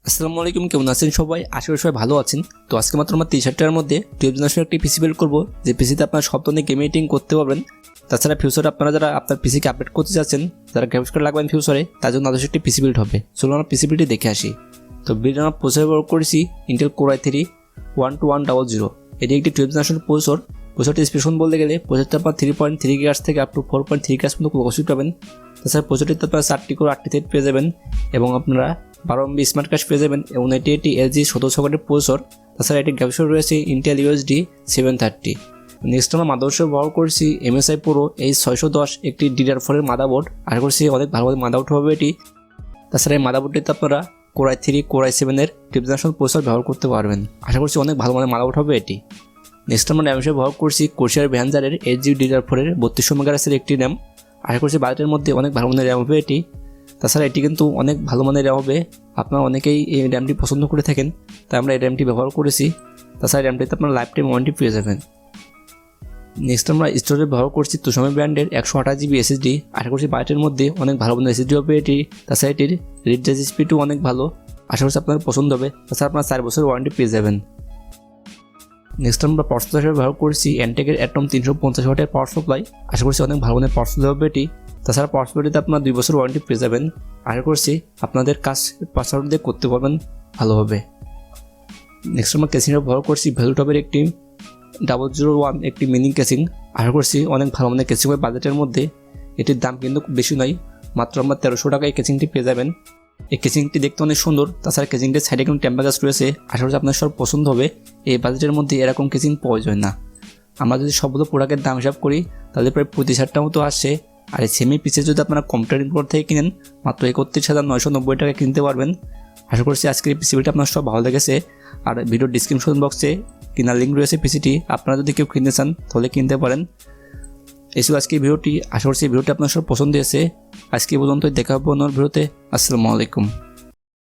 আসসালামু আলাইকুম, কেমন আছেন সবাই? আশা করি সবাই ভালো আছেন। তো আজকে মাত্র আমরা 30,000 টাকার মধ্যে 12 জেনারেশনের একটি পিসি বিল্ড করবো, যে পিসিতে আপনারা সব ধরনের গেম এডিটিং করতে পারবেন। তাছাড়া ফিউচারে আপনারা যারা আপনার পিসিকে আপডেট করতে চাচ্ছেন, যারা গ্রাফিক্স কার্ড লাগবেন ফিউচারে, তার জন্য আদর্শ একটি পিসি বিল্ড হবে। চলুন আমরা পিসি বিল্ডটি দেখে আসি। তো বিল্ড আমরা প্রসেসর ব্যবহার করেছি ইন্টেল Core i3 12100। এটি একটি 12 জেনারেশনের প্রসেসর। প্রসেসরটি স্পেশন বলতে গেলে প্রসেসরটা আপনার 3.3 GHz থেকে আপ টু 4.3 GHz পর্যন্ত ক্লক স্পিড পাবেন। তাছাড়া প্রসেসরটিতে আপনারা 4টি কোর 8টি থ্রেড পেয়ে যাবেন এবং আপনারা 12 MB স্মার্ট কার্ড পেয়ে যাবেন এবং এটি একটি LG 17 সকেটের প্রসেসর। তাছাড়া এটি গ্রাফিক্স কার্ড রয়েছে Intel USD 730। নেক্সট আমরা মাদারবোর্ড ব্যবহার করছি MSI Pro H610, একটি DDR4 এর মাদারবোর্ড। আশা করছি অনেক ভালো মাদারবোর্ড হবে এটি। তাছাড়া এই মাদারবোর্ডটিতে আপনারা Core i3 Core i7 এর 12 জেনারেশন প্রসেসর ব্যবহার করতে পারবেন। আশা করছি অনেক ভালো মাদারবোর্ড হবে এটি। নেক্সট আমরা র্যাম হিসেবে ব্যবহার করছি Corsair ভ্যানজারের 8GB DDR4 এর 3200 মেগাহার্টজের একটি র্যাম। আশা করছি বাজেটের মধ্যে অনেক ভালো মানের র্যাম হবে এটি। তাছাড়া এটি কিন্তু অনেক ভালো মানের র্যাম হবে, আপনারা অনেকেই এই র্যামটি পছন্দ করে থাকেন, তাই আমরা এই র্যামটি ব্যবহার করেছি। তাছাড়া র্যামটিতে আপনারা লাইফ টাইম ওয়ারেন্টি পেয়ে যাবেন। নেক্সট আমরা স্টোরেজ ব্যবহার করছি TUSHAMI ব্র্যান্ডের 128GB SSD। আশা করছি বাজেটের মধ্যে অনেক ভালো মানের SSD হবে এটি। তাছাড়া এটির রিড রেজ স্পিডও অনেক ভালো, আশা করছি আপনার পছন্দ হবে। তাছাড়া আপনারা 4 বছর ওয়ারেন্টি পেয়ে যাবেন। নেক্সট আমরা পাওয়ার সাপ্লাই হিসেবে ব্যবহার করছি Realtek Atom 350 ওয়াটের পাওয়ার সাপ্লাই। আশা করছি অনেক ভালো মানের পাওয়ার সাপ্লাই হবে এটি। তাছাড়া পাওয়ার সাপ্লাইতে আপনার 2 বছর ওয়ারেন্টি পেয়ে যাবেন। আশা করছি আপনাদের কাজ পাওয়ার দিয়ে করতে পারবেন ভালোভাবে। নেক্সট আমরা কেসিং ব্যবহার করছি ভ্যালুটপের একটি 001 একটি মিনি কেসিং। আশা করছি অনেক ভালো মানের কেসিং হবে বাজেটের মধ্যে। এটির দাম কিন্তু খুব বেশি নয়, মাত্র আমরা 1300 টাকায় কেসিংটি পেয়ে যাবেন। এই কেসিংটি দেখতে অনেক সুন্দর। তাছাড়া কেসিংটির সাইডে কিন্তু টেম্পার গ্লাস রয়েছে। আশা করছি আপনার সব পছন্দ হবে। এই বাজেটের মধ্যে এরকম কেসিং পাওয়া যায় না। আমরা যদি সবগুলো প্রোডাক্টের দাম হিসাব করি তাহলে প্রায় 25,000 টাকা মতো আসছে। আর এই সেমি পিসে যদি আপনারা কম্পিউটার ইম্পোর্ট থেকে কিনেন মাত্র 31,990 টাকায় কিনতে পারবেন। আশা করছি আজকের এই পিসিবিটা আপনার সব ভালো লেগেছে। আর ভিডিও ডিসক্রিপশন বক্সে কেনার লিঙ্ক রয়েছে পিসিটি, আপনারা যদি কেউ কিনতে চান তাহলে কিনতে পারেন। এই ছিল আজকের ভিডিওটি। আশা করছি ভিডিওটি আপনার সব পছন্দ হয়েছে। আজকে পর্যন্ত দেখা হবে অন্য ভিডিওতে। আসসালামু আলাইকুম।